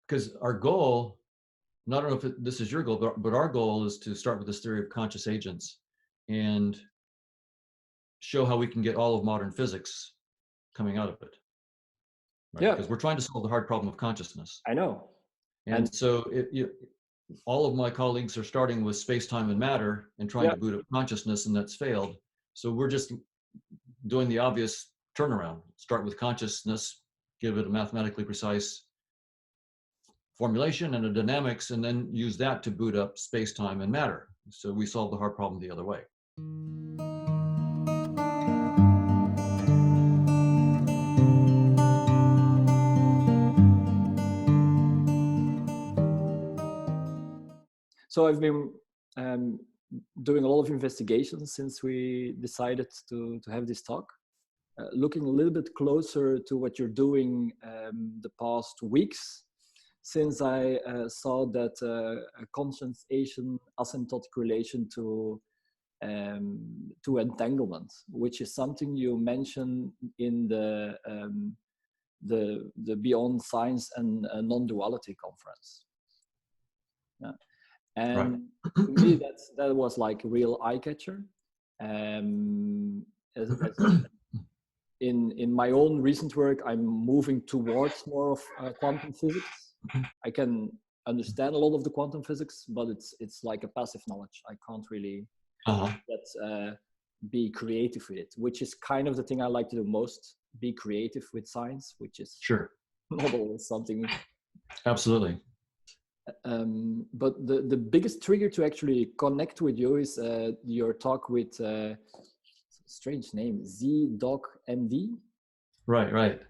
because our goal, I don't know if this is your goal, but our goal is to start with this theory of conscious agents and show how we can get all of modern physics coming out of it. Right? Yeah. Because we're trying to solve the hard problem of consciousness. I know. And so all of my colleagues are starting with space, time, and matter and trying to boot up consciousness, and that's failed. So we're just doing the obvious turnaround. Start with consciousness, give it a mathematically precise formulation and a dynamics, and then use that to boot up space, time, and matter. So we solve the hard problem the other way. So I've been doing a lot of investigations since we decided to have this talk, looking a little bit closer to what you're doing the past weeks, since I saw that a conscience-agent asymptotic relation to entanglement, which is something you mentioned in the Beyond Science and Non-Duality conference. Yeah. And to me, that was like a real eye-catcher. In my own recent work, I'm moving towards more of quantum physics. I can understand a lot of the quantum physics, but it's like a passive knowledge. I can't really be creative with it, which is kind of the thing I like to do most, be creative with science, which is not always something. Absolutely. But the biggest trigger to actually connect with you is your talk with strange name, ZDoggMD. Right.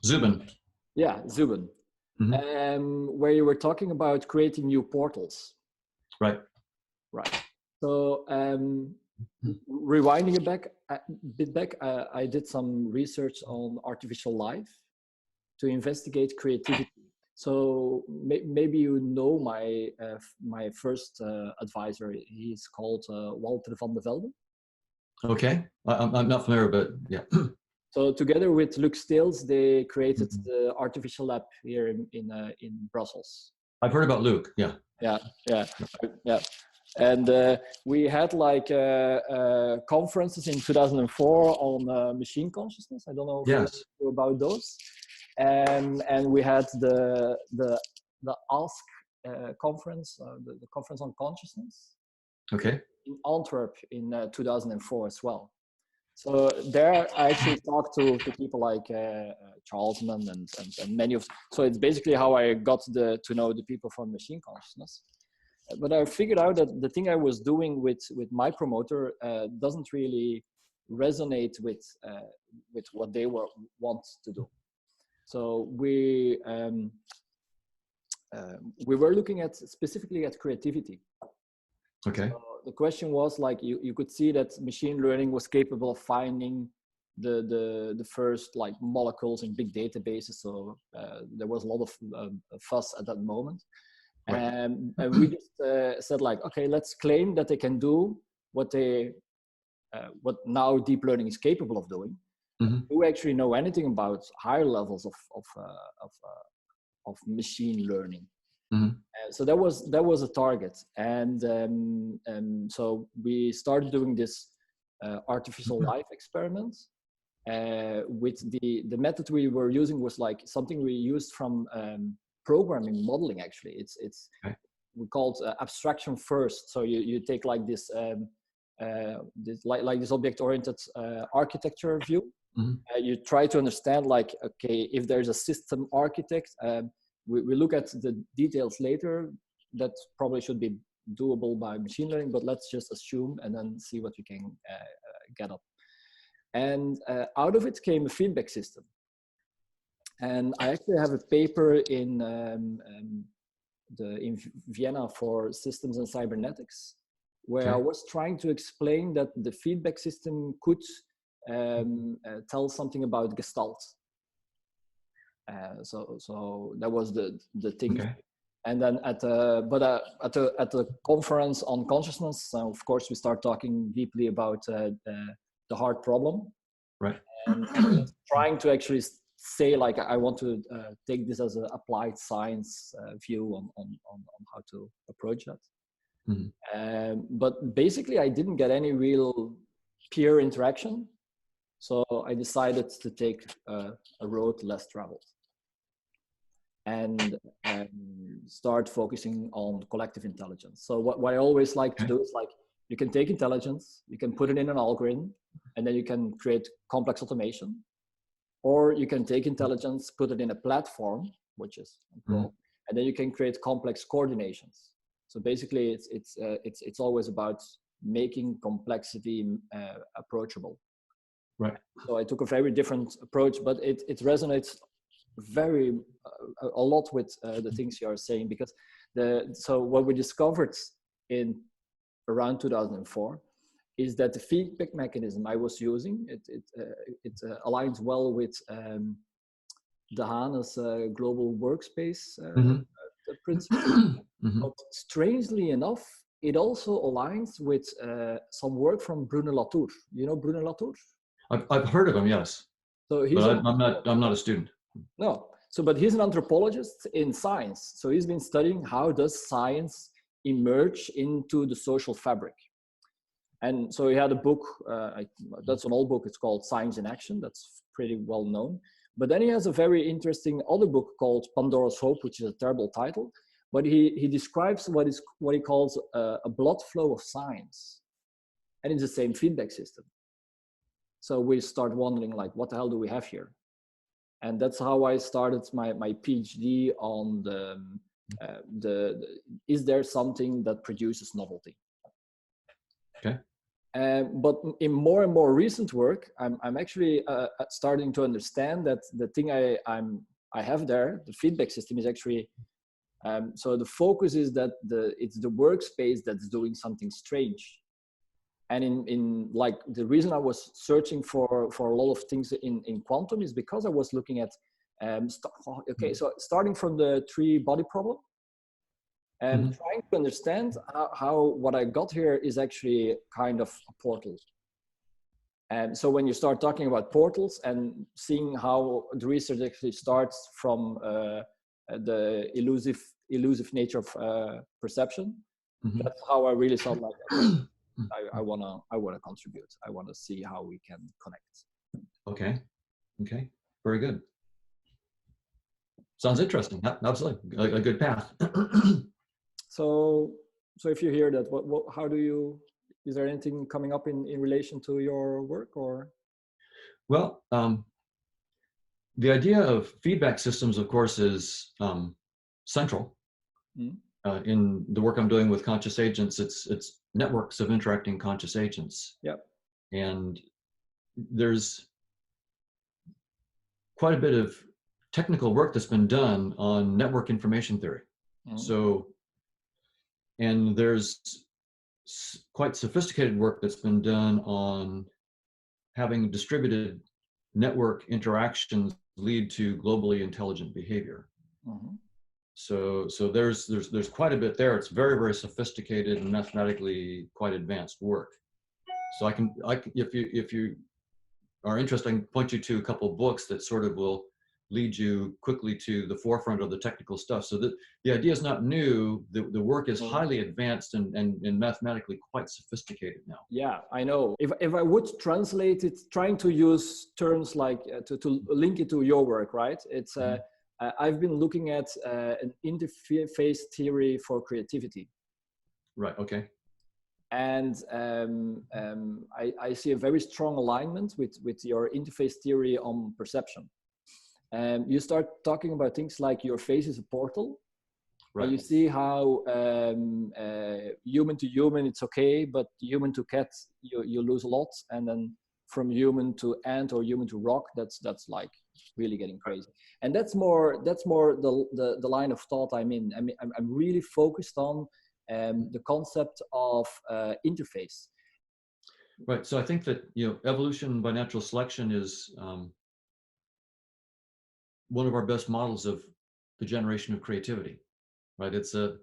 Zubin. Yeah, Zubin. Where you were talking about creating new portals. Right. So rewinding a bit back, I did some research on artificial life to investigate creativity. So maybe you know my first advisor. He's called Walter van der Velde. Okay, I'm not familiar, but yeah. So together with Luc Steels, they created the artificial lab here in Brussels. I've heard about Luc. Yeah. And we had like conferences in 2004 on machine consciousness. I don't know if you know about those. And we had the ASSC conference, the conference on consciousness. Okay. In Antwerp in 2004 as well. So there I actually talked to people like Charlesman and many of. So it's basically how I got to know the people from machine consciousness. But I figured out that the thing I was doing with my promoter doesn't really resonate with what they want to do. So we were looking specifically at creativity. Okay. So the question was like you could see that machine learning was capable of finding the first like molecules in big databases. So there was a lot of fuss at that moment. Right. And we just said like, okay, let's claim that they can do what now deep learning is capable of doing. Do we actually know anything about higher levels of machine learning? So that was a target, and so we started doing this artificial life experiment. With the method we were using was like something we used from programming modeling. Actually, it's we called abstraction first. So you take like this like this object-oriented architecture view. You try to understand like, okay, if there's a system architect, we look at the details later. That probably should be doable by machine learning, but let's just assume and then see what we can get up. And out of it came a feedback system. And I actually have a paper in Vienna for systems and cybernetics, where I was trying to explain that the feedback system could tell something about Gestalt. So that was the thing. Okay. And then at the conference on consciousness, of course, we start talking deeply about the hard problem. Right. And trying to actually say like I want to take this as an applied science view on how to approach that. But basically, I didn't get any real peer interaction, so I decided to take a road less traveled and start focusing on collective intelligence. So what I always like to do is like, you can take intelligence, you can put it in an algorithm, and then you can create complex automation. Or you can take intelligence, put it in a platform, which is cool, and then you can create complex coordinations. So basically, it's always about making complexity approachable. Right. So I took a very different approach, but it resonates very a lot with the things you are saying, because so what we discovered in around 2004 is that the feedback mechanism I was using, it aligns well with Dehaene's global workspace principle. But strangely enough, it also aligns with some work from Bruno Latour. You know Bruno Latour? I've heard of him, yes. So he's but I'm not a student. No. So, but he's an anthropologist in science. So he's been studying how does science emerge into the social fabric. And so he had a book, that's an old book, it's called Science in Action, that's pretty well known. But then he has a very interesting other book called Pandora's Hope, which is a terrible title, but he describes what he calls a blood flow of science. And it's the same feedback system. So we start wondering like, what the hell do we have here? And that's how I started my PhD on is there something that produces novelty? Okay. But in more and more recent work, I'm actually starting to understand that the thing I have there, the feedback system, is actually so the focus is that it's the workspace that's doing something strange. And in like the reason I was searching for a lot of things in quantum is because I was looking at so starting from the three body problem. And trying to understand how what I got here is actually kind of a portal. And so when you start talking about portals and seeing how the research actually starts from the elusive nature of perception, that's how I really felt like I wanna contribute. I wanna see how we can connect. Okay, very good. Sounds interesting. Absolutely, a good path. So if you hear that, how do you? Is there anything coming up in relation to your work, or? Well, the idea of feedback systems, of course, is central in the work I'm doing with conscious agents. It's networks of interacting conscious agents. Yep. And there's quite a bit of technical work that's been done on network information theory. So, and there's quite sophisticated work that's been done on having distributed network interactions lead to globally intelligent behavior. So there's quite a bit there. It's very, very sophisticated and mathematically quite advanced work. So I can if you are interested, I can point you to a couple of books that sort of will lead you quickly to the forefront of the technical stuff. So the idea is not new. The work is highly advanced and mathematically quite sophisticated now. Yeah, I know. If I would translate it, trying to use terms like to link it to your work, right? It's I've been looking at an interface theory for creativity. Right. Okay. And I see a very strong alignment with your interface theory on perception. You start talking about things like your face is a portal. Right. And you see how human to human it's okay, but human to cat you lose a lot, and then from human to ant or human to rock, that's like really getting crazy. And that's more the line of thought I'm in. I mean, I'm really focused on the concept of interface. Right. So I think that evolution by natural selection is one of our best models of the generation of creativity. Right. It's the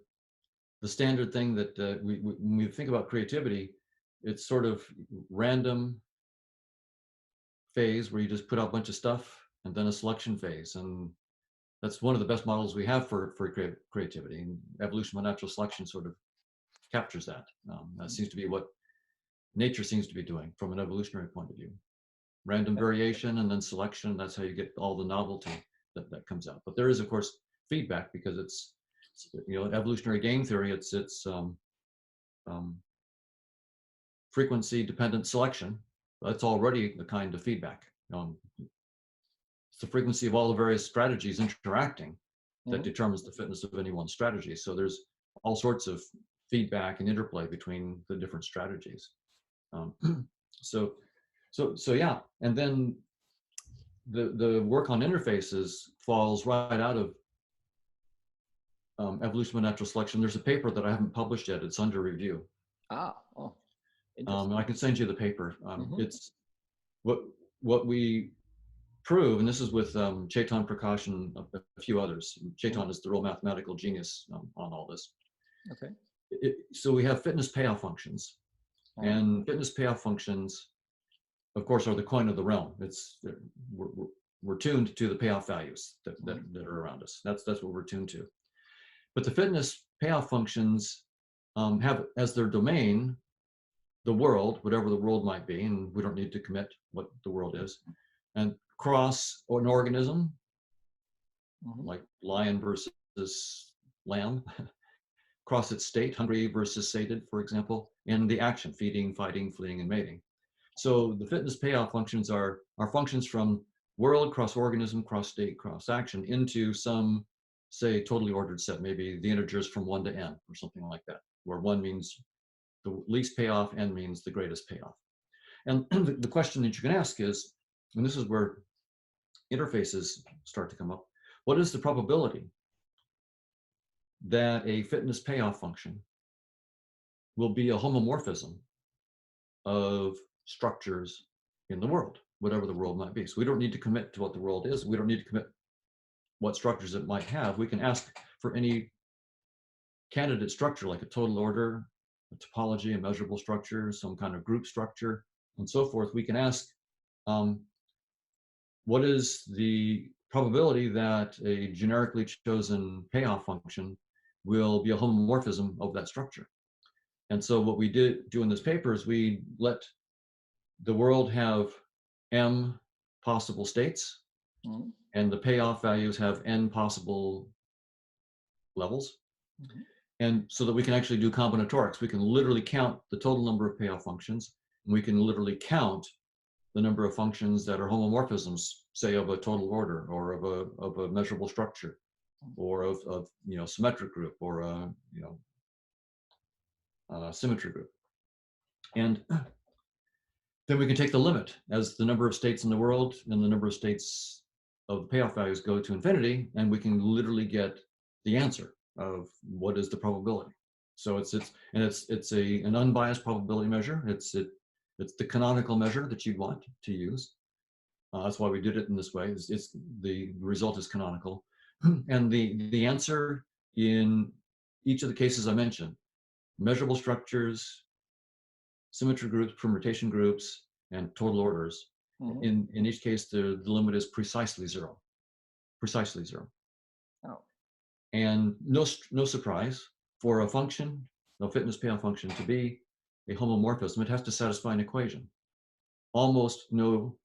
standard thing that when we think about creativity, it's sort of random phase where you just put out a bunch of stuff and then a selection phase. And that's one of the best models we have for creativity. And evolution by natural selection sort of captures that. That seems to be what nature seems to be doing from an evolutionary point of view. Random variation and then selection, that's how you get all the novelty that comes out. But there is, of course, feedback, because it's evolutionary game theory, it's frequency dependent selection. That's already a kind of feedback. It's the frequency of all the various strategies interacting that determines the fitness of any one strategy. So there's all sorts of feedback and interplay between the different strategies. So yeah, and then the work on interfaces falls right out of evolution by natural selection. There's a paper that I haven't published yet. It's under review. I can send you the paper. It's what we prove, and this is with Chetan Prakash and a few others. Chetan is the real mathematical genius on all this. Okay. So we have fitness payoff functions, and fitness payoff functions, of course, are the coin of the realm. We're tuned to the payoff values that are around us. That's what we're tuned to. But the fitness payoff functions have as their domain the world, whatever the world might be, and we don't need to commit what the world is, and cross an organism, like lion versus lamb, cross its state, hungry versus sated, for example, and the action, feeding, fighting, fleeing, and mating. So the fitness payoff functions are functions from world, cross organism, cross state, cross action into some, say, totally ordered set, maybe the integers from 1 to n or something like that, where 1 means the least payoff, n means the greatest payoff. And the question that you can ask is, and this is where interfaces start to come up, what is the probability that a fitness payoff function will be a homomorphism of structures in the world, whatever the world might be? So we don't need to commit to what the world is. We don't need to commit what structures it might have. We can ask for any candidate structure, like a total order, a topology, a measurable structure, some kind of group structure, and so forth. We can ask, what is the probability that a generically chosen payoff function will be a homomorphism of that structure? And so what we do in this paper is we let the world have m possible states, and the payoff values have n possible levels. And so that we can actually do combinatorics. We can literally count the total number of payoff functions, and we can literally count the number of functions that are homomorphisms, say of a total order, or of a measurable structure, or of symmetric group, or a symmetry group. And then we can take the limit as the number of states in the world and the number of states of the payoff values go to infinity, and we can literally get the answer of what is the probability. So it's an unbiased probability measure. It's the canonical measure that you'd want to use. That's why we did it in this way. It's the result is canonical, and the answer in each of the cases I mentioned, measurable structures, symmetry groups, permutation groups, and total orders. In each case, the limit is precisely zero. Precisely zero. Oh. And no surprise, for a function, a fitness payoff function, to be a homomorphism, it has to satisfy an equation. Almost no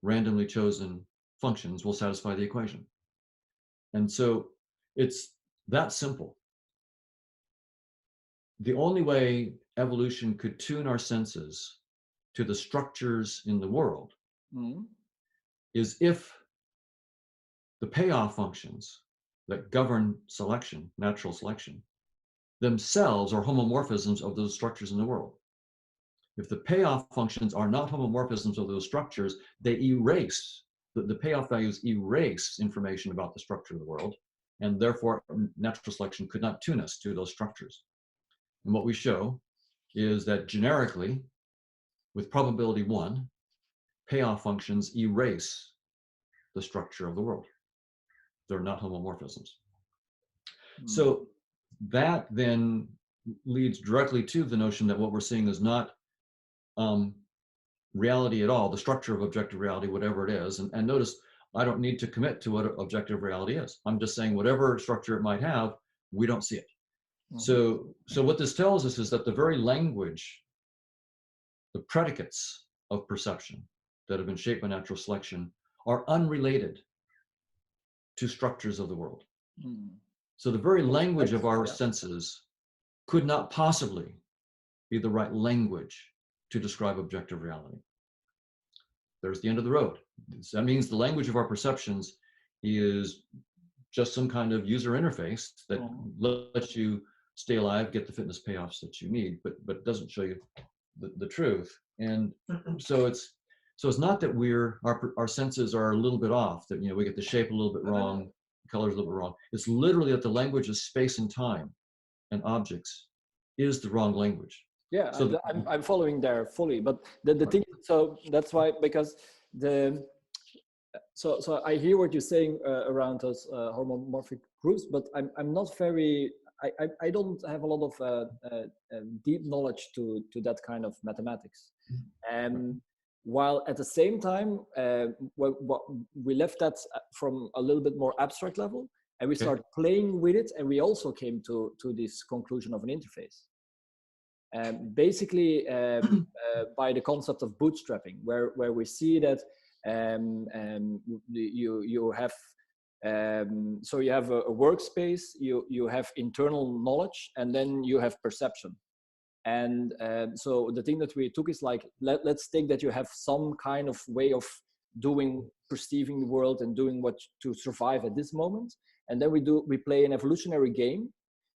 randomly chosen functions will satisfy the equation. And so it's that simple. The only way evolution could tune our senses to the structures in the world is if the payoff functions that govern selection, natural selection, themselves are homomorphisms of those structures in the world. If the payoff functions are not homomorphisms of those structures, they erase, the payoff values erase information about the structure of the world, and therefore natural selection could not tune us to those structures. And what we show is that generically, with probability 1, payoff functions erase the structure of the world. They're not homomorphisms. So that then leads directly to the notion that what we're seeing is not reality at all, the structure of objective reality, whatever it is. And notice, I don't need to commit to what objective reality is. I'm just saying whatever structure it might have, we don't see it. So what this tells us is that the very language, the predicates of perception that have been shaped by natural selection are unrelated to structures of the world. So the very language of our senses could not possibly be the right language to describe objective reality. There's the end of the road. That means the language of our perceptions is just some kind of user interface that lets you stay alive, get the fitness payoffs that you need, but doesn't show you the truth. And so it's not that our senses are a little bit off, that we get the shape a little bit wrong, the colors a little bit wrong. It's literally that the language of space and time and objects is the wrong language. Yeah, so I'm following there fully, but the thing, so that's why, because so I hear what you're saying around those homomorphic groups, but I'm not very, I don't have a lot of deep knowledge to that kind of mathematics. While at the same time, we left that from a little bit more abstract level, and we started playing with it, and we also came to this conclusion of an interface. Basically, by the concept of bootstrapping, where we see that you have so you have a workspace, you have internal knowledge, and then you have perception. And so the thing that we took is like, let's take that you have some kind of way of perceiving the world and doing what to survive at this moment, and then we play an evolutionary game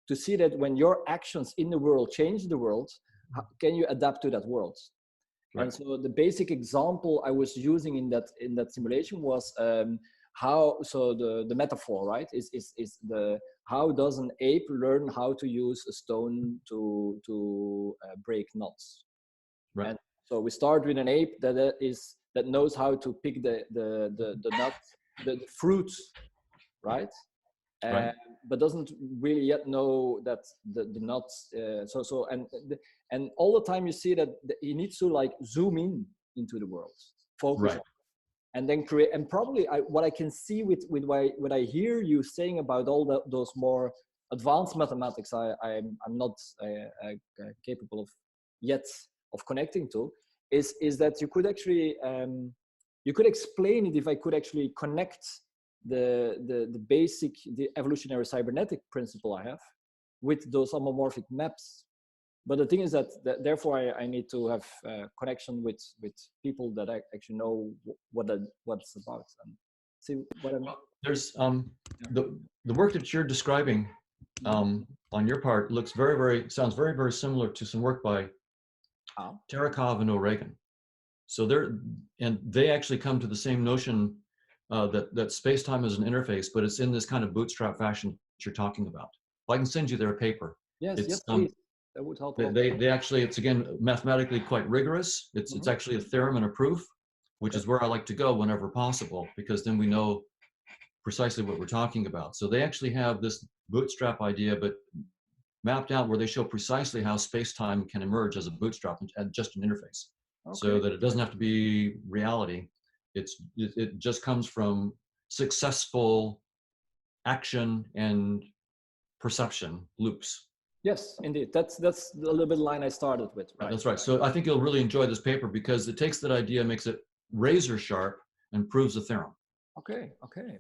to see that when your actions in the world change the world, can you adapt to that world? Right. And so the basic example I was using in that simulation was the metaphor, right, is how does an ape learn how to use a stone to break nuts? Right. And so we start with an ape that knows how to pick the nut, the fruits, right? Right. But doesn't really yet know that the nuts. And all the time you see that he needs to like zoom into the world, focus, right, and then create. And probably what I can see with what I hear you saying about all those more advanced mathematics, I'm not capable of yet of connecting to, is that you could actually you could explain it if I could actually connect the basic, the evolutionary cybernetic principle I have with those homomorphic maps. But the thing is that therefore I need to have connection with people that I actually know what it's about, and see what I'm. There's the work that you're describing on your part sounds very, very similar to some work by Terekhov and O'Regan. So they actually come to the same notion that space-time is an interface, but it's in this kind of bootstrap fashion that you're talking about. Well, I can send you their paper. Yes, please. That would help. They actually, it's again mathematically quite rigorous. It's actually a theorem and a proof, which is where I like to go whenever possible, because then we know precisely what we're talking about. So they actually have this bootstrap idea, but mapped out where they show precisely how space-time can emerge as a bootstrap and just an interface. Okay. So that it doesn't have to be reality. It just comes from successful action and perception loops. Yes, indeed. That's a little bit the line I started with. Right? That's right. So I think you'll really enjoy this paper because it takes that idea, makes it razor sharp, and proves the theorem. Okay.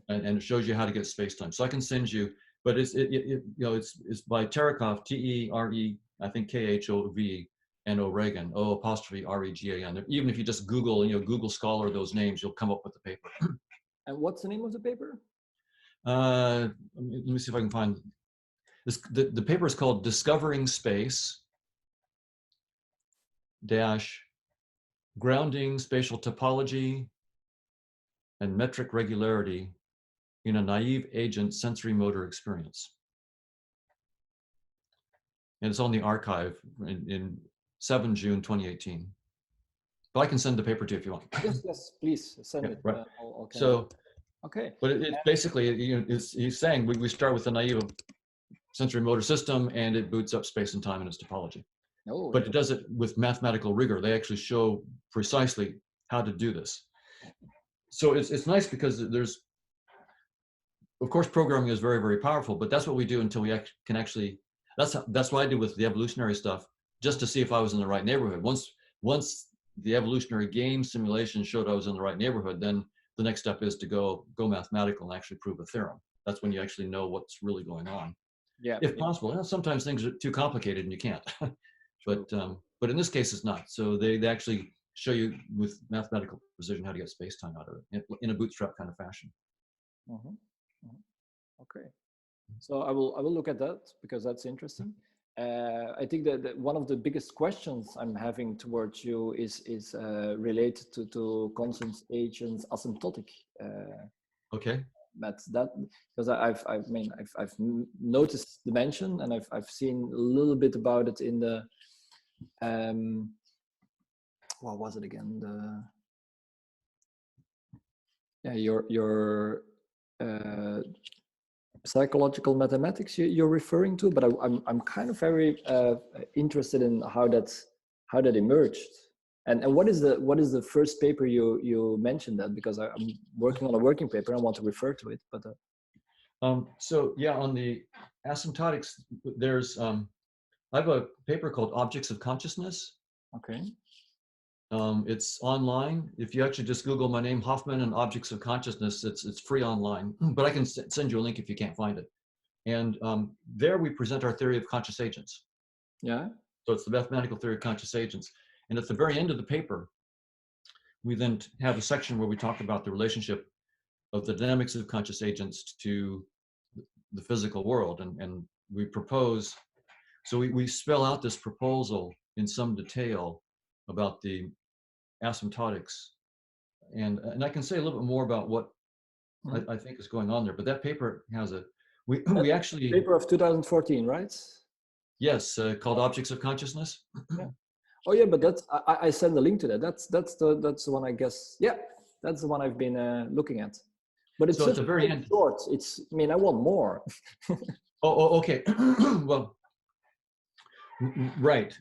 And it shows you how to get space-time. So I can send you, but it's by Terekhov, T-E-R-E, I think K-H-O-V, and O'Regan, O''Regan. Even if you just Google, Google Scholar those names, you'll come up with the paper. And what's the name of the paper? Let me see if I can find this. The paper is called Discovering Space - Grounding Spatial Topology and Metric Regularity in a Naive Agent Sensory Motor Experience. And it's on the archive in 7 June 2018. But I can send the paper to you if you want. Yes, please send it. Right. So, okay. But it's basically, he's saying we start with a naive sensory motor system, and it boots up space and time in its topology. Oh, but it does it with mathematical rigor. They actually show precisely how to do this. So it's nice because there's, of course, programming is very, very powerful, but that's what we do until we can actually, that's what I did with the evolutionary stuff, just to see if I was in the right neighborhood. Once the evolutionary game simulation showed I was in the right neighborhood, then the next step is to go mathematical and actually prove a theorem. That's when you actually know what's really going on. Yeah. If possible. And sometimes things are too complicated and you can't. But in this case, it's not. So they actually show you with mathematical precision how to get space-time out of it in a bootstrap kind of fashion. Mhm. Mhm. Okay. So I will look at that because that's interesting. I think that one of the biggest questions I'm having towards you is related to constant agents asymptotic. Okay. That's that because I've noticed the mention, and I've seen a little bit about it in the what was it again, your psychological mathematics you're referring to, but I'm kind of very interested in how that emerged, and what is the first paper you mentioned that, because I'm working on a working paper and I want to refer to it, but so yeah, on the asymptotics, there's I have a paper called Objects of Consciousness. okay. It's online. If you actually just Google my name, Hoffman, and Objects of Consciousness, it's free online, but I can send you a link if you can't find it. And there we present our theory of conscious agents. Yeah. So it's the mathematical theory of conscious agents. And at the very end of the paper, we then have a section where we talk about the relationship of the dynamics of conscious agents to the physical world. And we propose, so we spell out this proposal in some detail about the asymptotics. And I can say a little bit more about what I think is going on there, but that paper has we actually, paper of 2014, right? yes, called Objects of Consciousness. Yeah. Oh yeah, but that's I send the link to that. That's the one, I guess. Yeah, that's the one I've been looking at. But it's So at just the very end, short. I mean, I want more. okay. Well, right.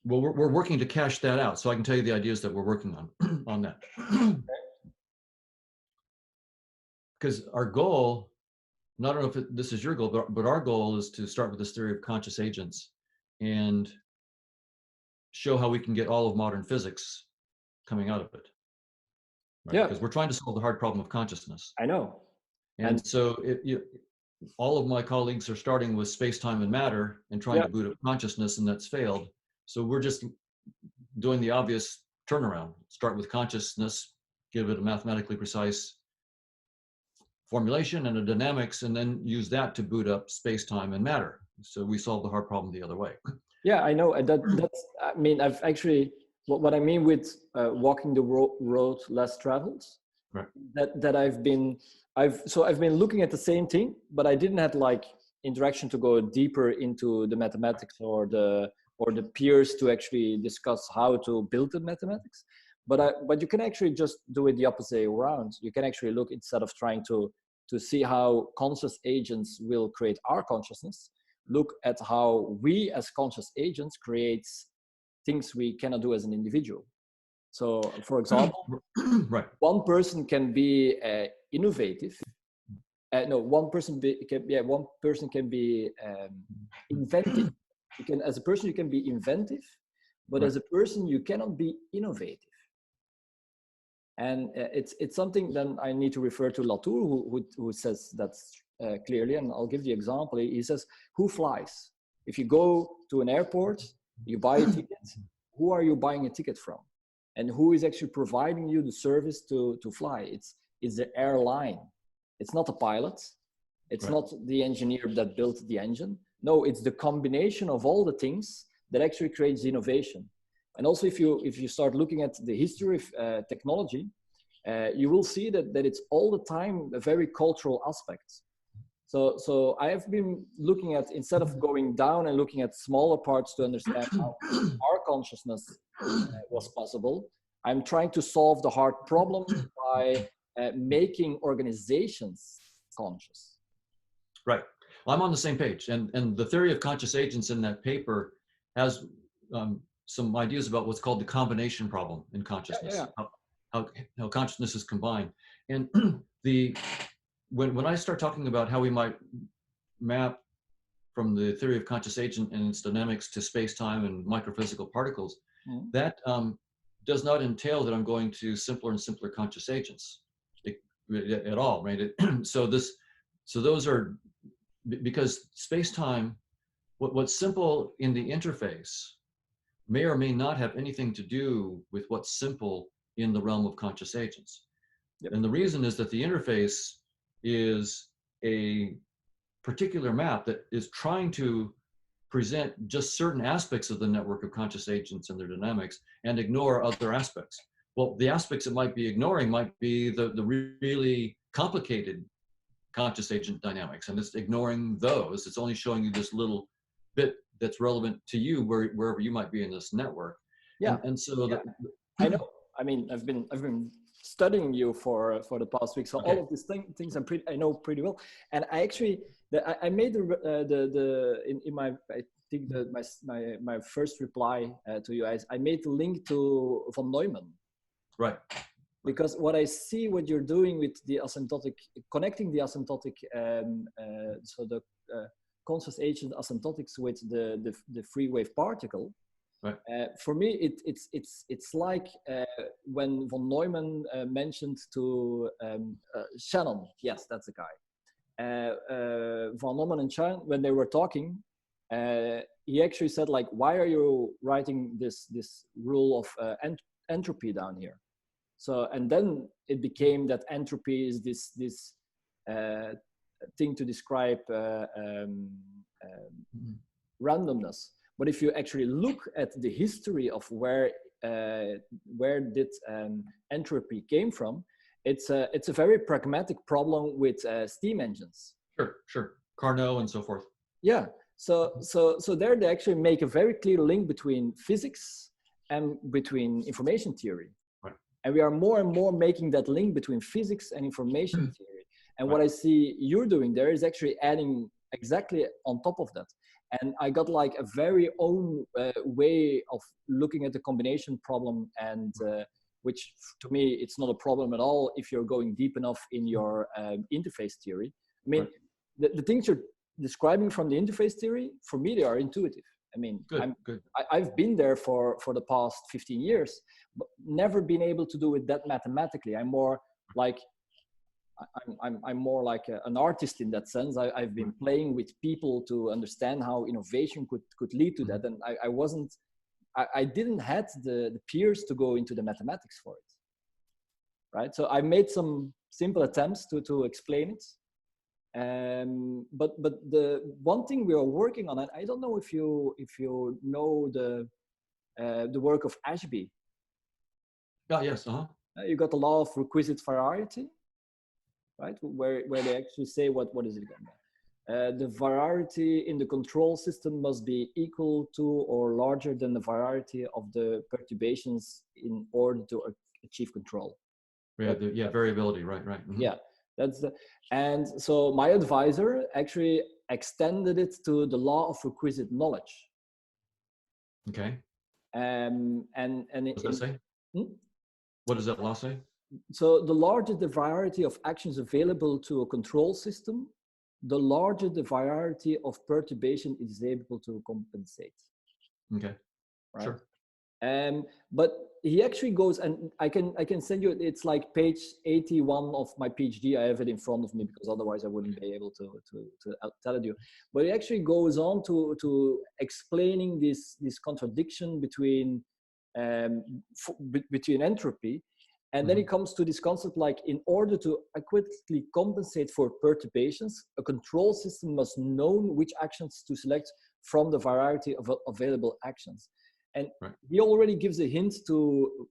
We're working to cash that out, so I can tell you the ideas that we're working on that. Because our goal, and I don't know if this is your goal, but our goal is to start with this theory of conscious agents and show how we can get all of modern physics coming out of it. Right? Yeah, Because we're trying to solve the hard problem of consciousness. I know. And so all of my colleagues are starting with space-time and matter and trying to boot up consciousness, and that's failed. So we're just doing the obvious turnaround. Start with consciousness, give it a mathematically precise formulation and a dynamics, and then use that to boot up space-time and matter. So we solve the hard problem the other way. Yeah, I know. That's. I mean, I've actually what I mean with walking the road less traveled. Right. That I've been looking at the same thing, but I didn't have like interaction to go deeper into the mathematics or the peers to actually discuss how to build the mathematics. But you can actually just do it the opposite around. You can actually look, instead of trying to see how conscious agents will create our consciousness, look at how we as conscious agents create things we cannot do as an individual. So, for example, right. one person can be innovative. One person can be inventive. As a person, you can be inventive, but right. as a person, you cannot be innovative. And it's something then I need to refer to Latour, who says that clearly. And I'll give the example. He says, "Who flies? If you go to an airport, you buy a ticket. Who are you buying a ticket from? And who is actually providing you the service to fly? It's the airline. It's not a pilot. It's not the engineer that built the engine. No, it's the combination of all the things that actually creates innovation. And also, if you start looking at the history of technology, you will see that it's all the time a very cultural aspect. So I have been looking at, instead of going down and looking at smaller parts to understand how our consciousness was possible, I'm trying to solve the hard problem by making organizations conscious. Right. I'm on the same page. And the theory of conscious agents in that paper has some ideas about what's called the combination problem in consciousness, Yeah. how consciousness is combined. And when I start talking about how we might map from the theory of conscious agent and its dynamics to space-time and microphysical particles, that does not entail that I'm going to simpler and simpler conscious agents at all, right? So those are, because space-time, what's simple in the interface may or may not have anything to do with what's simple in the realm of conscious agents. Yep. And the reason is that the interface is a particular map that is trying to present just certain aspects of the network of conscious agents and their dynamics and ignore other aspects. Well, the aspects it might be ignoring might be the really complicated conscious agent dynamics, and it's ignoring those. It's only showing you this little bit that's relevant to you wherever you might be in this network. Yeah. And so yeah. I know. I mean, I've been studying you for the past week, so all of these things I know pretty well. And I actually I made my first reply to you guys. I made the link to von Neumann. Right. Because what I see, what you're doing with the asymptotic, connecting the asymptotic, so the conscious agent asymptotics with the free wave particle. Right. For me, it's like when von Neumann mentioned to Shannon. Yes, that's the guy. Von Neumann and Shannon, when they were talking, he actually said, like, why are you writing this rule of entropy down here? So, and then it became that entropy is this thing to describe randomness. But if you actually look at the history of where did entropy came from, it's a very pragmatic problem with steam engines. Sure. Carnot and so forth. Yeah. So there they actually make a very clear link between physics and between information theory. Right. And we are more and more making that link between physics and information theory. And what I see you're doing there is actually adding exactly on top of that. And I got like a very own way of looking at the combination problem, and which to me, it's not a problem at all if you're going deep enough in your interface theory. I mean, the things you're describing from the interface theory, for me, they are intuitive. I mean, I've been there for the past 15 years, but never been able to do it that mathematically. I'm more like an artist in that sense. I've been playing with people to understand how innovation could lead to that, and I didn't have the peers to go into the mathematics for it, right? So I made some simple attempts to explain it, but the one thing we are working on, and I don't know if you know the work of Ashby. Yes. You got the law of requisite variety, right? Where they actually say what is it again? The variety in the control system must be equal to or larger than the variety of the perturbations in order to achieve control. Yeah, variability, right. Mm-hmm. Yeah, and so my advisor actually extended it to the law of requisite knowledge. Okay. And what does that say? What does that law say? So the larger the variety of actions available to a control system, the larger the variety of perturbation it is able to compensate. Okay. Right. Sure. But he actually goes, and I can send you, it's like page 81 of my PhD. I have it in front of me because otherwise I wouldn't be able to tell it you. But he actually goes on to explaining this contradiction between entropy. And then he comes to this concept like, in order to adequately compensate for perturbations, a control system must know which actions to select from the variety of available actions. And he already gives a hint to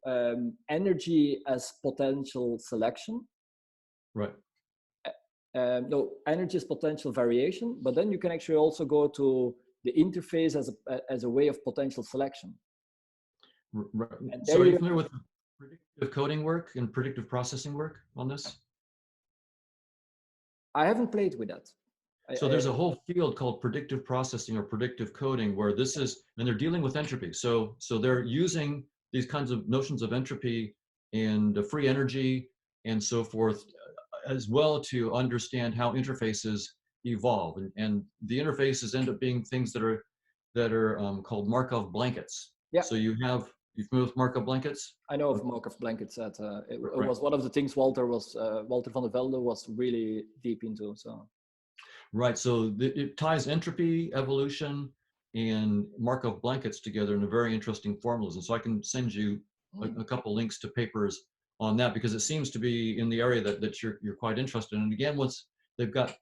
energy as potential selection. Right. No, energy as potential variation, but then you can actually also go to the interface as a way of potential selection. Right. So are you familiar with predictive coding work and predictive processing work on this? I haven't played with that. So there's a whole field called predictive processing or predictive coding where this is, and they're dealing with entropy. So they're using these kinds of notions of entropy and free energy and so forth, as well to understand how interfaces evolve. And the interfaces end up being things that are called Markov blankets. Yeah. So you familiar with Markov blankets? I know of Markov blankets. That it was one of the things Walter van der Velde was really deep into. So. Right, so it ties entropy, evolution, and Markov blankets together in a very interesting formulas. And so I can send you a couple links to papers on that because it seems to be in the area that you're quite interested in. And again, once they've got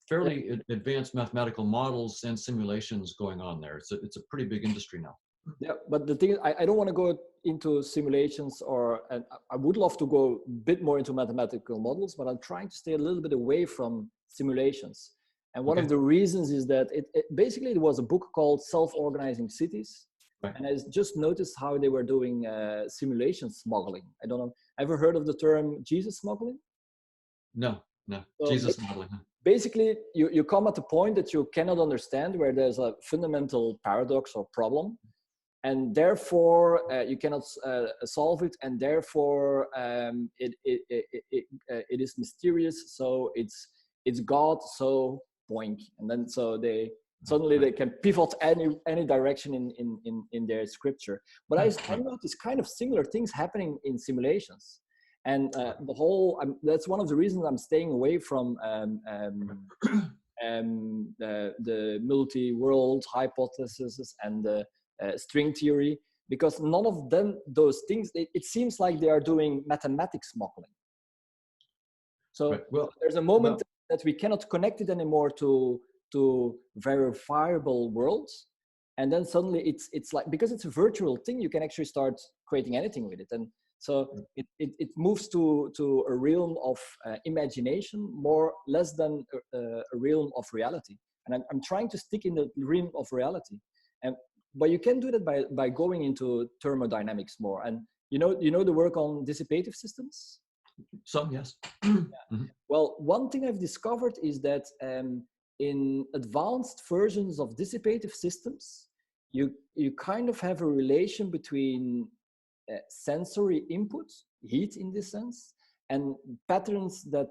fairly advanced mathematical models and simulations going on there. It's a pretty big industry now. Yeah, but the thing is, I don't want to go into simulations and I would love to go a bit more into mathematical models, but I'm trying to stay a little bit away from simulations. And one of the reasons is that basically it was a book called Self-Organizing Cities. Right. And I just noticed how they were doing simulation smuggling. I don't know, ever heard of the term Jesus smuggling? No, so Jesus smuggling. Basically, you come at the point that you cannot understand where there's a fundamental paradox or problem. And therefore, you cannot solve it, and therefore it is mysterious. So it's God. So boink, and then so they can pivot any direction in their scripture. But I noticed kind of similar things happening in simulations, and that's one of the reasons I'm staying away from the multi-world hypothesis and the string theory, because none of those things, it seems like they are doing mathematics smuggling. So there's a moment that we cannot connect it anymore to verifiable worlds, and then suddenly it's like, because it's a virtual thing, you can actually start creating anything with it, and so it moves to a realm of imagination less than a realm of reality. And I'm trying to stick in the realm of reality. But you can do that by going into thermodynamics more. And you know the work on dissipative systems? Some, yes. Mm-hmm. Well, one thing I've discovered is that in advanced versions of dissipative systems, you kind of have a relation between sensory input, heat in this sense, and patterns that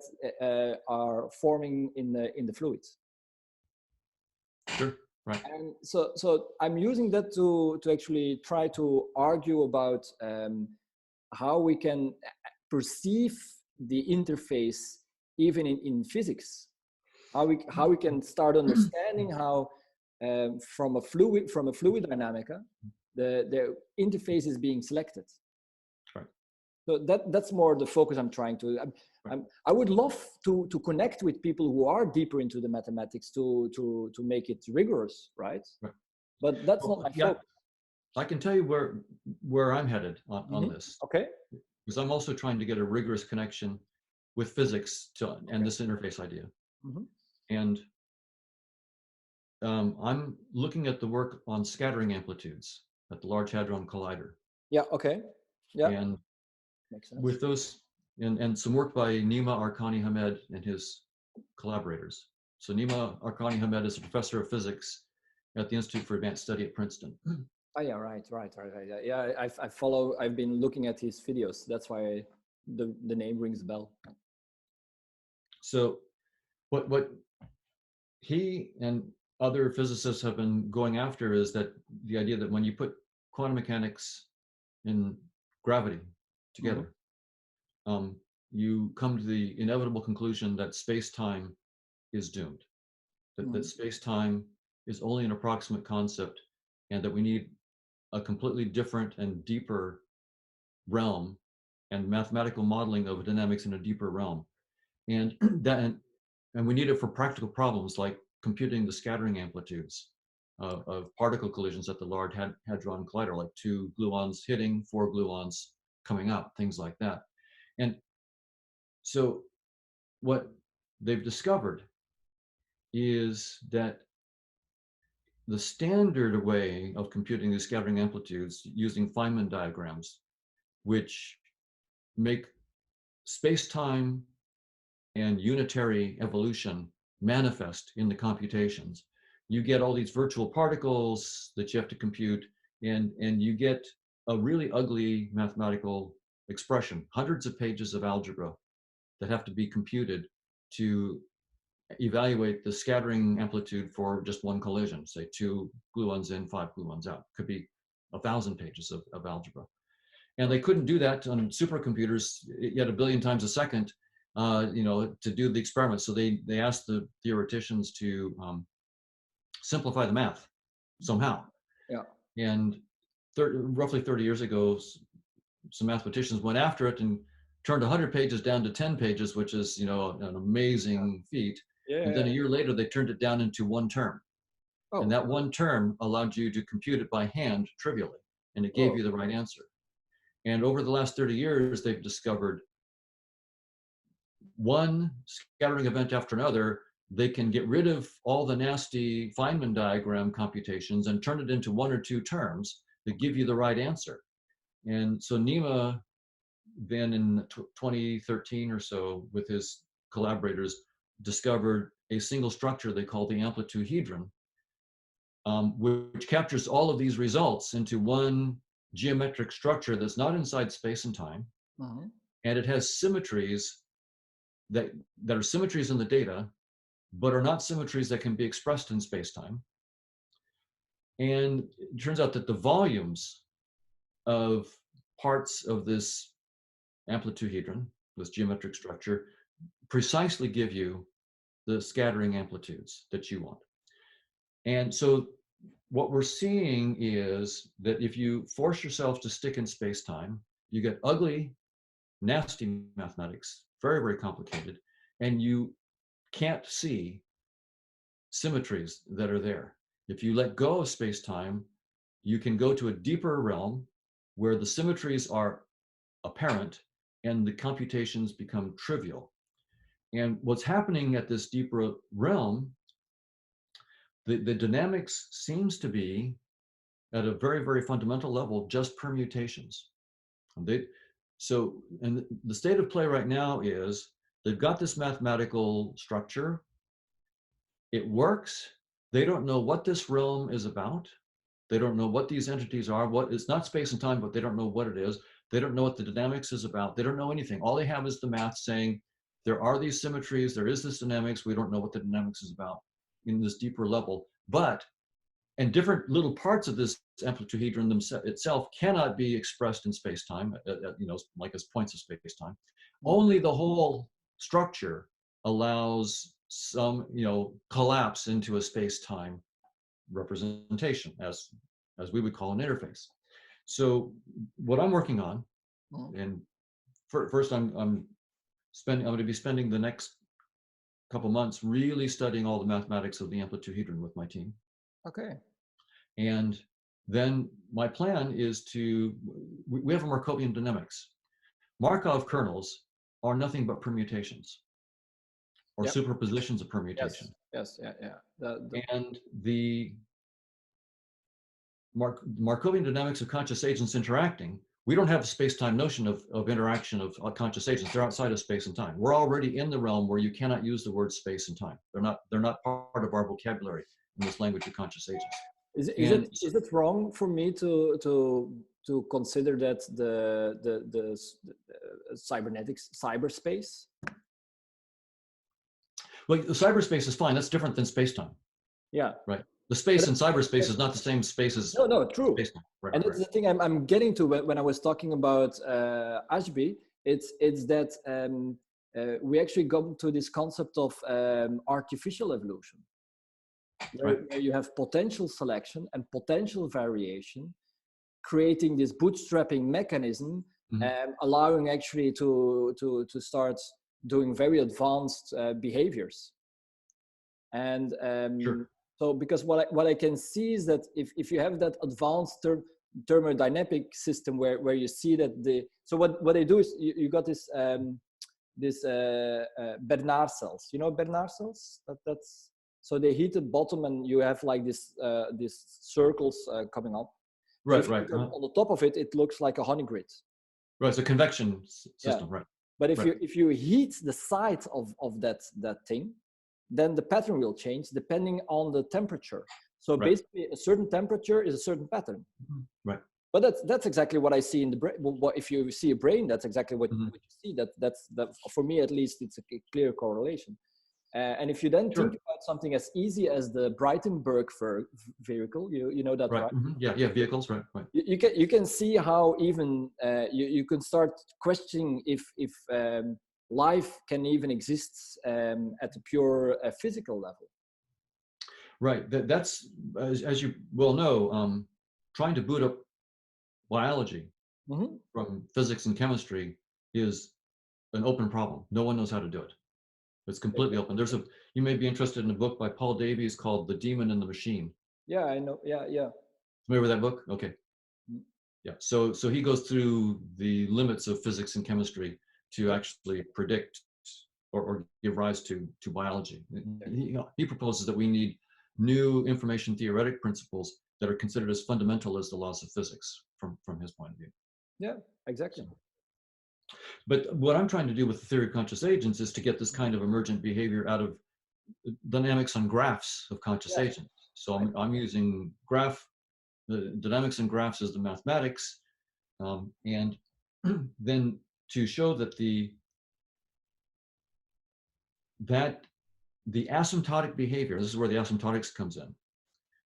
are forming in the fluid. Sure. Right. And so I'm using that to actually try to argue about how we can perceive the interface even in physics. How we can start understanding how from a fluid dynamica the interface is being selected. Right. So that's more the focus I'm trying to. I would love to connect with people who are deeper into the mathematics to make it rigorous, right? But that's not my focus. I can tell you where I'm headed on this. Okay. Because I'm also trying to get a rigorous connection with physics and this interface idea. Mm-hmm. And I'm looking at the work on scattering amplitudes at the Large Hadron Collider. Yeah. Okay. Yeah. And makes sense. With those. And some work by Nima Arkani Hamed and his collaborators. So Nima Arkani Hamed is a professor of physics at the Institute for Advanced Study at Princeton. Oh yeah, right. Yeah, I've been looking at his videos. That's why the name rings a bell. So what he and other physicists have been going after is that the idea that when you put quantum mechanics and gravity together, you come to the inevitable conclusion that space-time is doomed, that space-time is only an approximate concept, and that we need a completely different and deeper realm and mathematical modeling of dynamics in a deeper realm. And we need it for practical problems like computing the scattering amplitudes of particle collisions at the Large Hadron Collider, like 2 gluons hitting, 4 gluons coming out, things like that. And so what they've discovered is that the standard way of computing these scattering amplitudes using Feynman diagrams, which make space-time and unitary evolution manifest in the computations. You get all these virtual particles that you have to compute, and you get a really ugly mathematical expression, hundreds of pages of algebra that have to be computed to evaluate the scattering amplitude for just one collision, say 2 gluons in, 5 gluons out. Could be 1,000 pages of algebra. And they couldn't do that on supercomputers yet a billion times a second, to do the experiment. So they asked the theoreticians to simplify the math somehow. Yeah. And roughly 30 years ago, some mathematicians went after it and turned 100 pages down to 10 pages, which is, an amazing feat. Yeah. And then a year later, they turned it down into one term. Oh. And that one term allowed you to compute it by hand trivially, and it gave you the right answer. And over the last 30 years, they've discovered one scattering event after another. They can get rid of all the nasty Feynman diagram computations and turn it into 1 or 2 terms that give you the right answer. And so Nima then in 2013 or so, with his collaborators, discovered a single structure they call the amplituhedron, which captures all of these results into one geometric structure that's not inside space and time. And it has symmetries that are symmetries in the data, but are not symmetries that can be expressed in space-time. And it turns out that the volumes of parts of this amplituhedron, this geometric structure, precisely give you the scattering amplitudes that you want. And so what we're seeing is that if you force yourself to stick in space-time, you get ugly, nasty mathematics, very, very complicated, and you can't see symmetries that are there. If you let go of space-time, you can go to a deeper realm where the symmetries are apparent and the computations become trivial. And what's happening at this deeper realm, the dynamics seems to be at a very, very fundamental level, just permutations. And the state of play right now is they've got this mathematical structure. It works. They don't know what this realm is about. They don't know what these entities are. It's not space and time, but they don't know what it is. They don't know what the dynamics is about. They don't know anything. All they have is the math saying there are these symmetries, there is this dynamics. We don't know what the dynamics is about in this deeper level. And different little parts of this amplituhedron itself cannot be expressed in space-time, like as points of space-time. Only the whole structure allows some, collapse into a space-time representation, as we would call an interface. So what I'm working on, and first I'm going to be spending the next couple months really studying all the mathematics of the amplituhedron with my team. Okay. And then my plan is we have a Markovian dynamics. Markov kernels are nothing but permutations or superpositions of permutation. Yes, yeah. And the Markovian dynamics of conscious agents interacting, we don't have a space-time notion of interaction of conscious agents. They're outside of space and time. We're already in the realm where you cannot use the word space and time. They're not part of our vocabulary in this language of conscious agents. Is it wrong for me to consider that the cybernetics cyberspace? Well, the cyberspace is fine. That's different than space-time. Yeah. Right. The space in cyberspace is not the same space as no, true. space-time. Right, and it's the thing I'm getting to when I was talking about Ashby. It's that we actually got to this concept of artificial evolution. Where you have potential selection and potential variation, creating this bootstrapping mechanism, allowing actually to sart doing very advanced behaviors. And so, because what I can see is that if you have that advanced thermodynamic system where you see that so what they do is you got this Bernard cells. You know Bernard cells? That's so they hit the bottom and you have like these circles coming up. Right. On the top of it, it looks like a honey grid. Right, it's a convection system, right? But if you heat the sides of that thing, then the pattern will change depending on the temperature. So Right. basically, a certain temperature is a certain pattern. Right. But that's exactly what I see in the brain. Well, if you see a brain, that's exactly what you see. That for me at least, it's a clear correlation. And if you then think about something as easy as the Breitenberg vehicle, you know that, right? Yeah, vehicles, right. You can see how even you can start questioning if life can even exist at a pure physical level. Right. That's as you well know, trying to boot up biology from physics and chemistry is an open problem. No one knows how to do it. It's completely open. You may be interested in a book by Paul Davies called The Demon and the Machine. Yeah, I know. Yeah. Familiar with that book? Okay. Yeah. So he goes through the limits of physics and chemistry to actually predict or give rise to biology. He proposes that we need new information theoretic principles that are considered as fundamental as the laws of physics from his point of view. Yeah, exactly. But what I'm trying to do with the theory of conscious agents is to get this kind of emergent behavior out of dynamics on graphs of conscious agents. So I'm using the dynamics and graphs as the mathematics, and then to show that the asymptotic behavior, this is where the asymptotics comes in.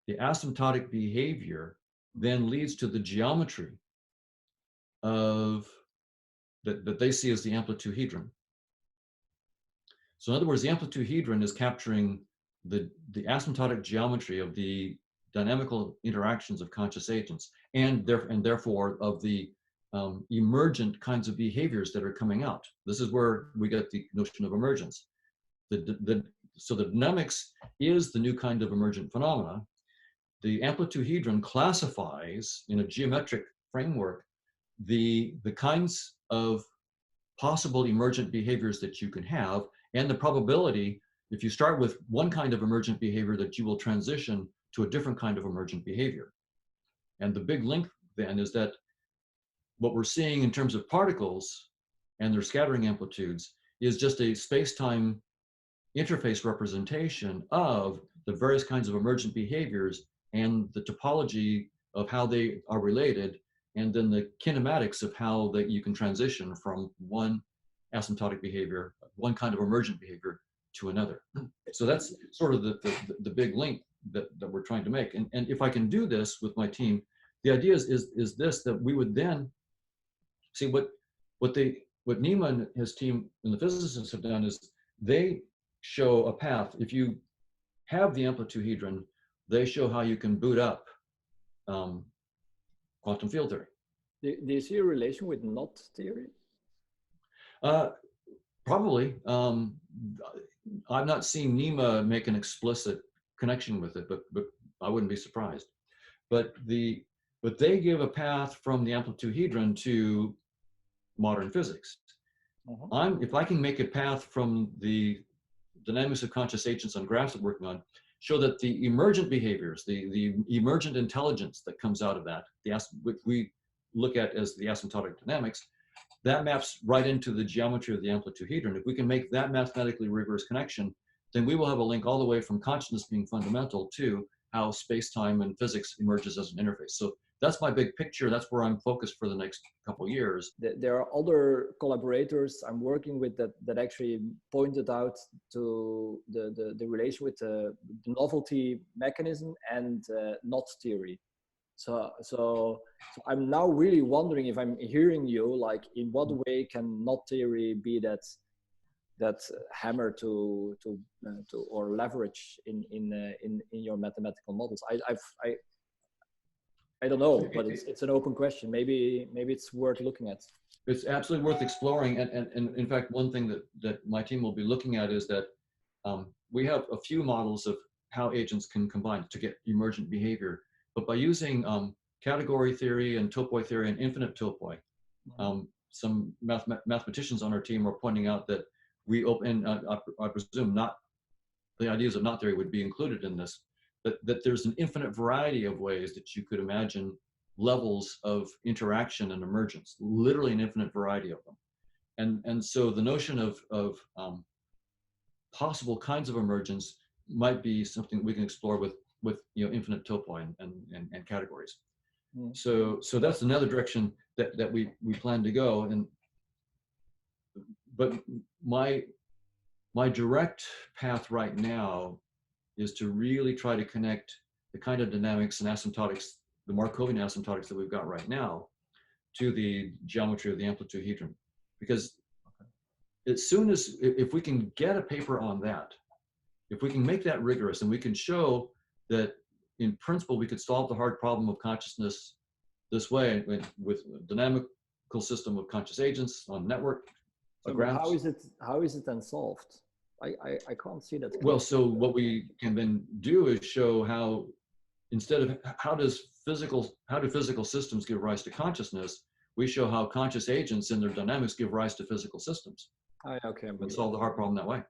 The asymptotic behavior then leads to the geometry of that they see as the amplituhedron. So in other words, the amplituhedron is capturing the asymptotic geometry of the dynamical interactions of conscious agents, and therefore of the emergent kinds of behaviors that are coming out. This is where we get the notion of emergence. So the dynamics is the new kind of emergent phenomena. The amplituhedron classifies in a geometric framework the kinds of possible emergent behaviors that you can have, and the probability, if you start with one kind of emergent behavior, that you will transition to a different kind of emergent behavior. And the big link then is that what we're seeing in terms of particles and their scattering amplitudes is just a space-time interface representation of the various kinds of emergent behaviors and the topology of how they are related, and then the kinematics of how that you can transition from one asymptotic behavior, one kind of emergent behavior, to another. So that's sort of the big link that we're trying to make. And if I can do this with my team, the idea is this, that we would then see what Nima and his team and the physicists have done is they show a path. If you have the amplituhedron, they show how you can boot up quantum field theory. Do you see a relation with knot theory? Probably. I've not seen Nima make an explicit connection with it, but I wouldn't be surprised. But they give a path from the amplituhedron to modern physics. If I can make a path from the dynamics of conscious agents on graphs I'm working on, show that the emergent behaviors, the emergent intelligence that comes out of that, which we look at as the asymptotic dynamics, that maps right into the geometry of the amplituhedron. If we can make that mathematically rigorous connection, then we will have a link all the way from consciousness being fundamental to how space-time and physics emerges as an interface. So that's my big picture. That's where I'm focused for the next couple of years. There are other collaborators I'm working with that actually pointed out to the relation with the novelty mechanism and knot theory. So I'm now really wondering, if I'm hearing you, like, in what way can knot theory be that hammer to or leverage in your mathematical models? I don't know, but it's an open question. Maybe it's worth looking at. It's absolutely worth exploring. And in fact, one thing that my team will be looking at is that we have a few models of how agents can combine to get emergent behavior. But by using category theory and topoi theory and infinite topoi, some mathematicians on our team are pointing out that I presume not the ideas of knot theory would be included in this, that there's an infinite variety of ways that you could imagine levels of interaction and emergence, literally an infinite variety of them. And so the notion of possible kinds of emergence might be something we can explore with infinite topoi and categories. Mm. So that's another direction that we plan to go. But my direct path right now is to really try to connect the kind of dynamics and asymptotics, the Markovian asymptotics that we've got right now, to the geometry of the amplitude-hedron. Because as soon as, if we can get a paper on that, if we can make that rigorous and we can show that in principle we could solve the hard problem of consciousness this way with a dynamical system of conscious agents on network graphs. How is it then solved? I can't see that. Well, so what we can then do is show how, instead of how do physical systems give rise to consciousness, we show how conscious agents and their dynamics give rise to physical systems. Okay. And solve the hard problem that way.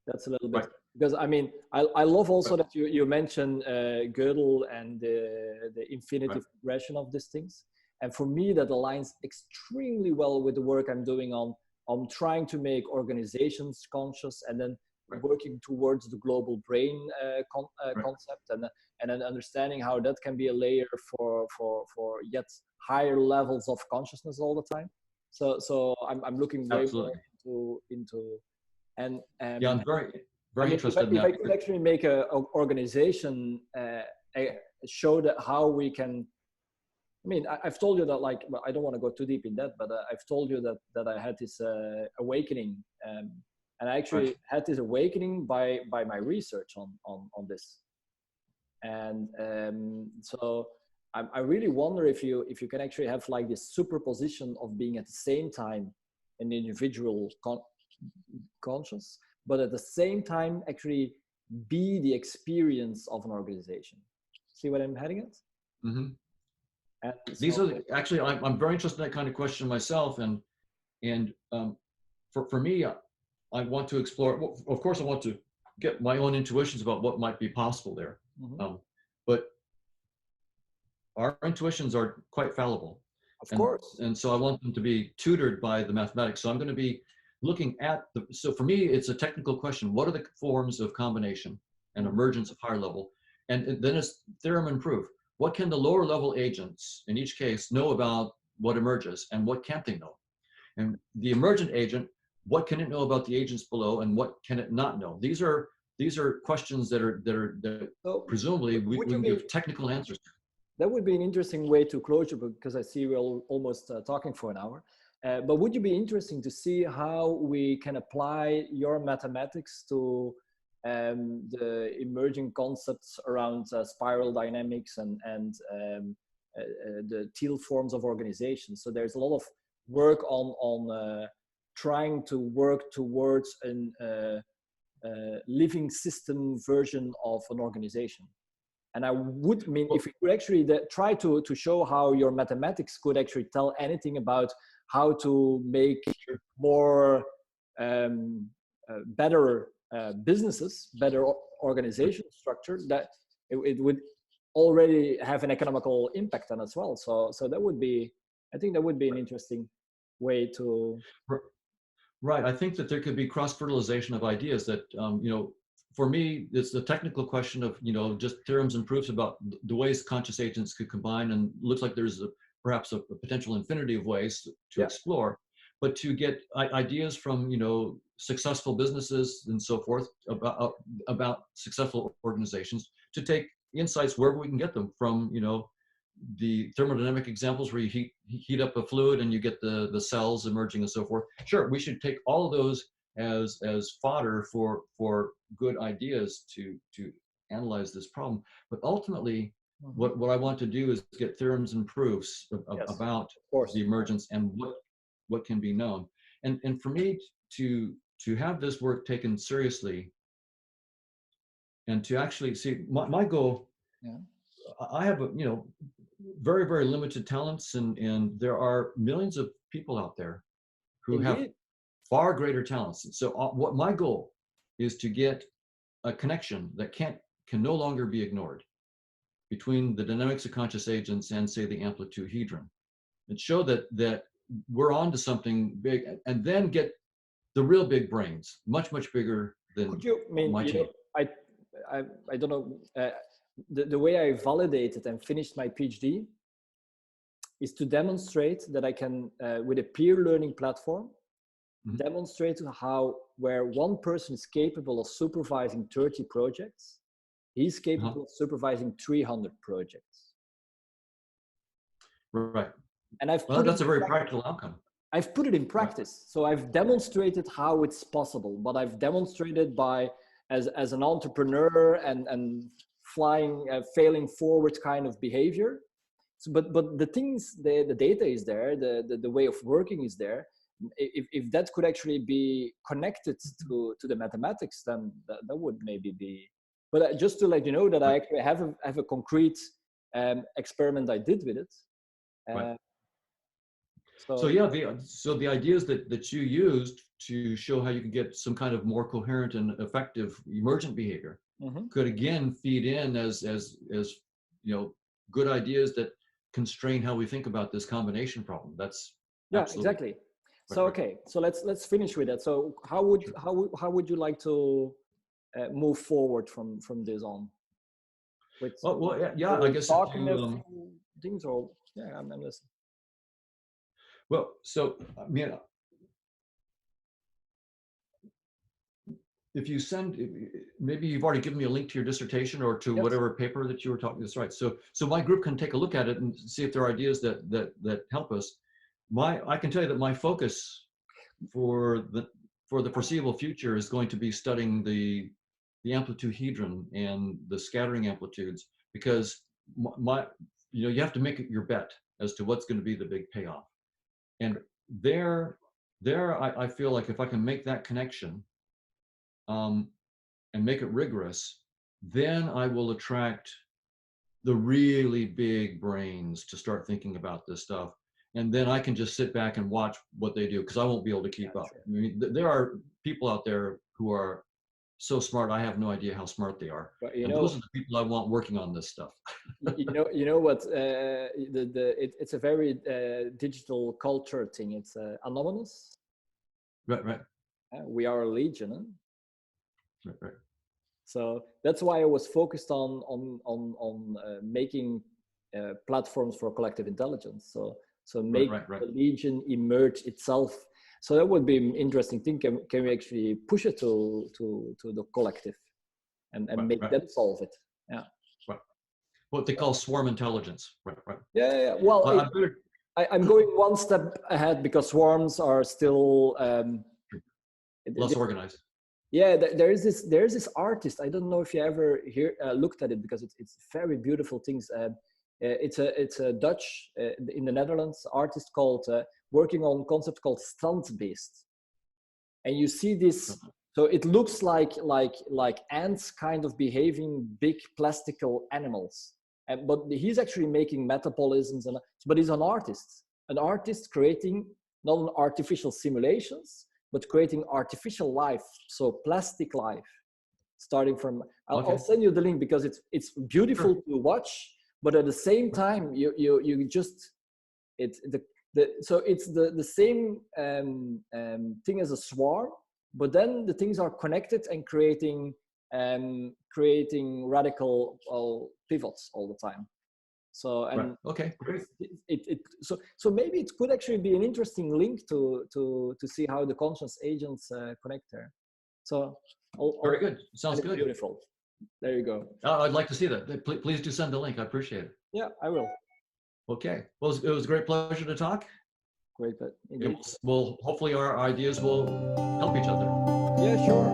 That's a little bit, right. Because I mean, I love also that you mentioned Goëdel and the infinitive progression of these things. And for me, that aligns extremely well with the work I'm doing on trying to make organizations conscious, and then working towards the global brain concept, and then understanding how that can be a layer for yet higher levels of consciousness all the time. So I'm looking way more into and yeah, I'm very interested in that. If I could actually make an organization show that how we can. I mean, I've told you that, like, well, I don't want to go too deep in that, but I've told you that I had this awakening, and I actually had this awakening by my research on this, and so I really wonder if you can actually have like this superposition of being at the same time an individual conscious, but at the same time actually be the experience of an organization. See what I'm heading at? Mm-hmm. These are actually, I'm very interested in that kind of question myself, and for me, I want to explore. Well, of course, I want to get my own intuitions about what might be possible there, but our intuitions are quite fallible, of course, and so I want them to be tutored by the mathematics. So I'm going to be looking at so for me, it's a technical question. What are the forms of combination and emergence of higher level, and then it's theorem and proof. What can the lower level agents in each case know about what emerges, and what can't they know? And the emergent agent, what can it know about the agents below, and what can it not know? These are questions that so presumably we can give technical answers to. That would be an interesting way to close it, because I see we're almost talking for an hour. But would you be interesting to see how we can apply your mathematics to the emerging concepts around spiral dynamics and the teal forms of organization? So there's a lot of work on trying to work towards a living system version of an organization. And I would mean, if you could actually try to show how your mathematics could actually tell anything about how to make more better businesses, better organization structure, that it would already have an economical impact on as well. So that would be, I think that would be an interesting way to. Right. I think that there could be cross-fertilization of ideas that, for me, it's the technical question of, just theorems and proofs about the ways conscious agents could combine, and looks like there's perhaps a potential infinity of ways to explore, but to get ideas from, successful businesses and so forth about successful organizations, to take insights wherever we can get them from, the thermodynamic examples where you heat up a fluid and you get the cells emerging and so forth. Sure, we should take all of those as fodder for good ideas to analyze this problem. But ultimately, what I want to do is get theorems and proofs about the emergence and what can be known. And for me to have this work taken seriously, and to actually see my goal, I have very, very limited talents, and there are millions of people out there who have far greater talents. And so what my goal is to get a connection that can no longer be ignored between the dynamics of conscious agents and, say, the amplitude-hedron, and show that we're on to something big, and then get the real big brains, much, much bigger than Could you, I mean, my you team. know, I don't know, the way I validated and finished my PhD is to demonstrate that I can, with a peer learning platform, demonstrate how where one person is capable of supervising 30 projects, he's capable of supervising 300 projects. Right. And That's a very practical outcome. I've put it in practice. Right. So I've demonstrated how it's possible, but I've demonstrated by as an entrepreneur and flying, failing forward kind of behavior. So, but the things, the data is there, the way of working is there. If that could actually be connected to the mathematics, then that would maybe be. But just to let you know that I actually have a concrete experiment I did with it. Right. So yeah, the ideas that you used to show how you can get some kind of more coherent and effective emergent behavior could again feed in as you know, good ideas that constrain how we think about this combination problem. That's exactly. So okay, so let's finish with that. So how would you like to move forward from this on? With, yeah, I guess talking of things, or yeah, I'm listening. Well, so I mean, if you send, maybe you've already given me a link to your dissertation or to whatever paper that you were talking. That's right. So my group can take a look at it and see if there are ideas that help us. I can tell you that my focus for the foreseeable future is going to be studying the amplitude-hedron and the scattering amplitudes, because you have to make it your bet as to what's going to be the big payoff. And there I feel like if I can make that connection and make it rigorous, then I will attract the really big brains to start thinking about this stuff. And then I can just sit back and watch what they do, because I won't be able to keep up. I mean, there are people out there who are so smart, I have no idea how smart they are. But and those are the people I want working on this stuff. you know what? It's a very digital culture thing. It's anonymous. Right. We are a legion. Huh? Right. So that's why I was focused on making platforms for collective intelligence. So make the legion emerge itself. So that would be an interesting thing. Can we actually push it to the collective and make them solve it? Yeah. Right. What they call swarm intelligence. Right. Yeah. Well, I'm going one step ahead, because swarms are still less organized. Yeah, there is this artist. I don't know if you ever looked at it, because it's very beautiful things. It's a Dutch in the Netherlands artist called working on a concept called strandbeest. And you see this, so it looks like ants kind of behaving, big plastical animals. But he's actually making metabolisms, but he's an artist creating not artificial simulations, but creating artificial life, so plastic life, starting from. I'll send you the link, because it's beautiful to watch, but at the same time you just so it's the same thing as a swarm, but then the things are connected and creating radical pivots all the time. So great. So maybe it could actually be an interesting link to see how the conscious agents connect there. So very good. Sounds good. Beautiful. There you go. I'd like to see that. Please do send the link. I appreciate it. Yeah, I will. Okay. Well, it was a great pleasure to talk. Great, but well, hopefully our ideas will help each other. Yeah, sure.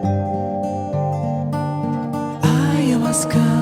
Ayahuasca.